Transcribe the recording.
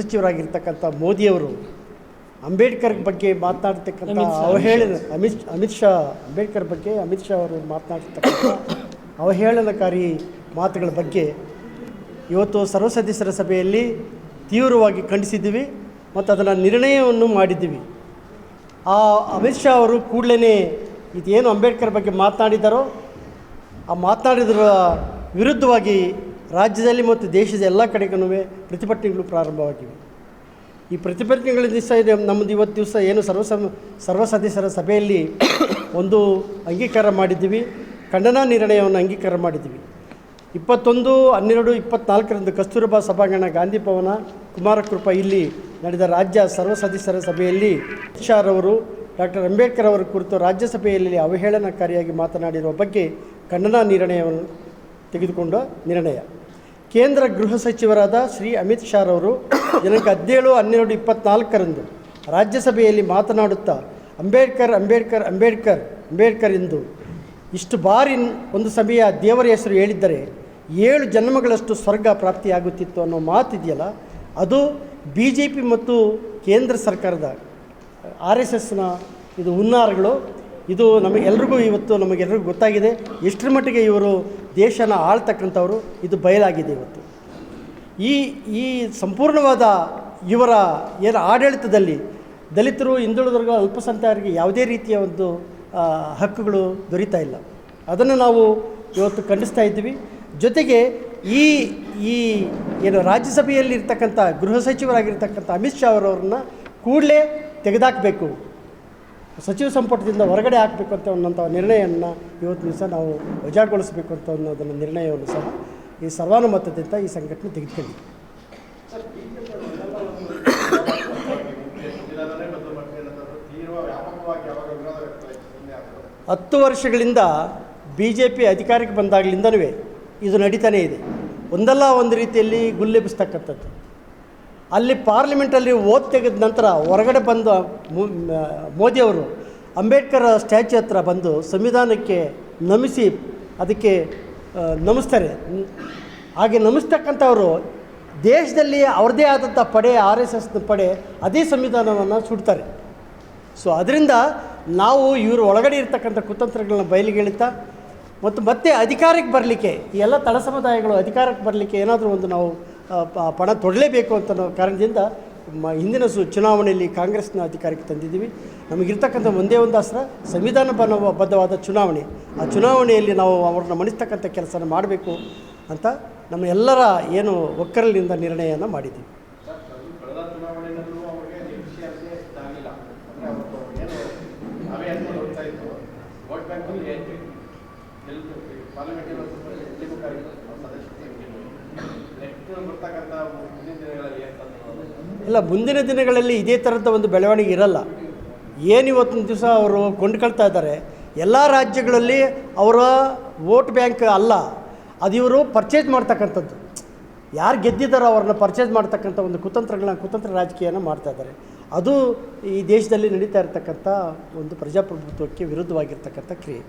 ಸಚಿವರಾಗಿರ್ತಕ್ಕಂಥ ಮೋದಿಯವರು ಅಂಬೇಡ್ಕರ್ ಬಗ್ಗೆ ಮಾತನಾಡ್ತಕ್ಕಂಥ ಅವಹೇಳನ ಅಮಿತ್ ಶಾ ಅಂಬೇಡ್ಕರ್ ಬಗ್ಗೆ ಅಮಿತ್ ಶಾ ಅವರು ಮಾತನಾಡ್ತಕ್ಕಂಥ ಅವಹೇಳನಕಾರಿ ಮಾತುಗಳ ಬಗ್ಗೆ ಇವತ್ತು ಸರ್ವ ಸದಸ್ಯರ ಸಭೆಯಲ್ಲಿ ತೀವ್ರವಾಗಿ ಖಂಡಿಸಿದ್ದೀವಿ ಮತ್ತು ಅದನ್ನು ನಿರ್ಣಯವನ್ನು ಮಾಡಿದ್ದೀವಿ. ಆ ಅಮಿತ್ ಶಾ ಅವರು ಕೂಡಲೇ ಇದೇನು ಅಂಬೇಡ್ಕರ್ ಬಗ್ಗೆ ಮಾತನಾಡಿದ್ದಾರೋ ಆ ಮಾತನಾಡಿದ್ರ ವಿರುದ್ಧವಾಗಿ ರಾಜ್ಯದಲ್ಲಿ ಮತ್ತು ದೇಶದ ಎಲ್ಲ ಕಡೆಗೂ ಪ್ರತಿಭಟನೆಗಳು ಪ್ರಾರಂಭವಾಗಿವೆ. ಈ ಪ್ರತಿಭಟನೆಗಳ ದಿವಸ ಇದೆ ನಮ್ಮದು ಇವತ್ತು ದಿವಸ ಏನು ಸರ್ವ ಸದಸ್ಯರ ಸಭೆಯಲ್ಲಿ ಒಂದು ಅಂಗೀಕಾರ ಮಾಡಿದ್ದೀವಿ, ಖಂಡನಾ ನಿರ್ಣಯವನ್ನು ಅಂಗೀಕಾರ ಮಾಡಿದ್ದೀವಿ. 21/12/24 ಕಸ್ತೂರಬಾ ಸಭಾಂಗಣ ಗಾಂಧಿ ಭವನ ಕುಮಾರಕೃಪಾ ಇಲ್ಲಿ ನಡೆದ ರಾಜ್ಯ ಸರ್ವ ಸದಸ್ಯರ ಸಭೆಯಲ್ಲಿ ಅಮಿತ್ ಶಾ ಅವರು ಡಾಕ್ಟರ್ ಅಂಬೇಡ್ಕರ್ ಅವರ ಕುರಿತು ರಾಜ್ಯಸಭೆಯಲ್ಲಿ ಅವಹೇಳನಕಾರಿಯಾಗಿ ಮಾತನಾಡಿರುವ ಬಗ್ಗೆ ಖಂಡನಾ ನಿರ್ಣಯವನ್ನು ತೆಗೆದುಕೊಂಡ ನಿರ್ಣಯ. ಕೇಂದ್ರ ಗೃಹ ಸಚಿವರಾದ ಶ್ರೀ ಅಮಿತ್ ಶಾ ಅವರು ದಿನಾಂಕ 17/12/24 ರಾಜ್ಯಸಭೆಯಲ್ಲಿ ಮಾತನಾಡುತ್ತಾ ಅಂಬೇಡ್ಕರ್ ಅಂಬೇಡ್ಕರ್ ಅಂಬೇಡ್ಕರ್ ಅಂಬೇಡ್ಕರ್ ಎಂದು ಇಷ್ಟು ಬಾರಿ ಒಂದು ಸಮಯ ದೇವರ ಹೆಸರು ಹೇಳಿದ್ದರೆ 7 ಜನ್ಮಗಳಷ್ಟು ಸ್ವರ್ಗ ಪ್ರಾಪ್ತಿಯಾಗುತ್ತಿತ್ತು ಅನ್ನೋ ಮಾತಿದೆಯಲ್ಲ, ಅದು BJP ಮತ್ತು ಕೇಂದ್ರ ಸರ್ಕಾರದ RSSನ ಇದು ಹುನ್ನಾರಗಳು. ಇದು ನಮಗೆಲ್ರಿಗೂ ನಮಗೆಲ್ರಿಗೂ ಗೊತ್ತಾಗಿದೆ ಎಷ್ಟರ ಮಟ್ಟಿಗೆ ಇವರು ದೇಶನ ಆಳ್ತಕ್ಕಂಥವ್ರು. ಇದು ಬಯಲಾಗಿದೆ ಇವತ್ತು. ಈ ಸಂಪೂರ್ಣವಾದ ಇವರ ಏನು ಆಡಳಿತದಲ್ಲಿ ದಲಿತರು, ಹಿಂದುಳಿದವರಿಗೆ, ಅಲ್ಪಸಂಖ್ಯಾತರಿಗೆ ಯಾವುದೇ ರೀತಿಯ ಒಂದು ಹಕ್ಕುಗಳು ದೊರೀತಾ ಇಲ್ಲ. ಅದನ್ನು ನಾವು ಇವತ್ತು ಖಂಡಿಸ್ತಾ ಇದ್ದೀವಿ. ಜೊತೆಗೆ ಈ ಏನು ರಾಜ್ಯಸಭೆಯಲ್ಲಿ ಇರ್ತಕ್ಕಂಥ ಗೃಹ ಸಚಿವರಾಗಿರ್ತಕ್ಕಂಥ ಅಮಿತ್ ಶಾ ಅವರವ್ರನ್ನ ಕೂಡಲೇ ತೆಗೆದುಹಾಕಬೇಕು, ಸಚಿವ ಸಂಪುಟದಿಂದ ಹೊರಗಡೆ ಹಾಕಬೇಕು ಅಂತ ಅನ್ನೋಂಥ ನಿರ್ಣಯವನ್ನು ಇವತ್ತು ದಿವಸ ನಾವು ವಜಾಗೊಳಿಸಬೇಕು ಅಂತ ಅನ್ನೋದನ್ನು ನಿರ್ಣಯವನ್ನು ಸಹ ಈ ಸರ್ವಾನುಮತದಿಂದ ಈ ಸಂಘಟನೆ ತೆಗೆದುಕೊಂಡಿದೆ. 10 ವರ್ಷಗಳಿಂದ BJP ಅಧಿಕಾರಕ್ಕೆ ಬಂದಾಗಲಿಂದನೂ ಇದು ನಡೀತಾನೇ ಇದೆ. ಒಂದಲ್ಲ ಒಂದು ರೀತಿಯಲ್ಲಿ ಗುಲ್ಲೆಬ್ಬಿಸ್ತಕ್ಕಂಥದ್ದು. ಅಲ್ಲಿ ಪಾರ್ಲಿಮೆಂಟಲ್ಲಿ ಓಟ್ ತೆಗೆದ ನಂತರ ಹೊರಗಡೆ ಬಂದು ಮೋದಿಯವರು ಅಂಬೇಡ್ಕರ್ ಸ್ಟ್ಯಾಚ್ಯೂ ಹತ್ರ ಬಂದು ಸಂವಿಧಾನಕ್ಕೆ ನಮಿಸಿ ಅದಕ್ಕೆ ನಮಿಸ್ತಾರೆ. ಹಾಗೆ ನಮಿಸ್ತಕ್ಕಂಥವರು ದೇಶದಲ್ಲಿ ಅವ್ರದ್ದೇ ಆದಂಥ ಪಡೆ, RSSನ ಪಡೆ ಅದೇ ಸಂವಿಧಾನವನ್ನು ಸುಡ್ತಾರೆ. ಸೊ ಅದರಿಂದ ನಾವು ಇವರು ಒಳಗಡೆ ಇರ್ತಕ್ಕಂಥ ಕುತಂತ್ರಗಳನ್ನ ಬಯಲಿಗೆಳಿತಾ ಮತ್ತೆ ಅಧಿಕಾರಕ್ಕೆ ಬರಲಿಕ್ಕೆ ಈ ಎಲ್ಲ ತಳ ಸಮುದಾಯಗಳು ಅಧಿಕಾರಕ್ಕೆ ಬರಲಿಕ್ಕೆ ಏನಾದರೂ ಒಂದು ನಾವು ಪಣ ತೊಡಲೇಬೇಕು ಅಂತ ನಾವು ಕಾರಣದಿಂದ ಹಿಂದಿನ ಚುನಾವಣೆಯಲ್ಲಿ ಕಾಂಗ್ರೆಸ್ನ ಅಧಿಕಾರಕ್ಕೆ ತಂದಿದ್ದೀವಿ. ನಮಗಿರ್ತಕ್ಕಂಥ ಒಂದೇ ಒಂದು ಅಸ್ತ್ರ ಸಂವಿಧಾನಬದ್ಧವಾದ ಚುನಾವಣೆ. ಆ ಚುನಾವಣೆಯಲ್ಲಿ ನಾವು ಅವ್ರನ್ನ ಮಣಿಸ್ತಕ್ಕಂಥ ಕೆಲಸನ ಮಾಡಬೇಕು ಅಂತ ನಮ್ಮ ಎಲ್ಲರ ಏನು ಒಕ್ಕರಲಿನಿಂದ ನಿರ್ಣಯನ ಮಾಡಿದ್ದೀವಿ. ಇಲ್ಲ, ಮುಂದಿನ ದಿನಗಳಲ್ಲಿ ಇದೇ ಥರದ ಒಂದು ಬೆಳವಣಿಗೆ ಇರಲ್ಲ. ಏನು ಇವತ್ತಿನ ದಿವಸ ಅವರು ಕೊಂಡ್ಕೊಳ್ತಾ ಇದ್ದಾರೆ, ಎಲ್ಲ ರಾಜ್ಯಗಳಲ್ಲಿ ಅವರ ವೋಟ್ ಬ್ಯಾಂಕ್ ಅಲ್ಲ, ಅದು ಇವರು ಪರ್ಚೇಸ್ ಮಾಡ್ತಕ್ಕಂಥದ್ದು. ಯಾರು ಗೆದ್ದಿದ್ದಾರೋ ಅವ್ರನ್ನ ಪರ್ಚೇಸ್ ಮಾಡ್ತಕ್ಕಂಥ ಒಂದು ಕುತಂತ್ರ ರಾಜಕೀಯನ ಮಾಡ್ತಾ ಇದ್ದಾರೆ. ಅದು ಈ ದೇಶದಲ್ಲಿ ನಡೀತಾ ಇರತಕ್ಕಂಥ ಒಂದು ಪ್ರಜಾಪ್ರಭುತ್ವಕ್ಕೆ ವಿರುದ್ಧವಾಗಿರ್ತಕ್ಕಂಥ ಕ್ರಿಯೆ.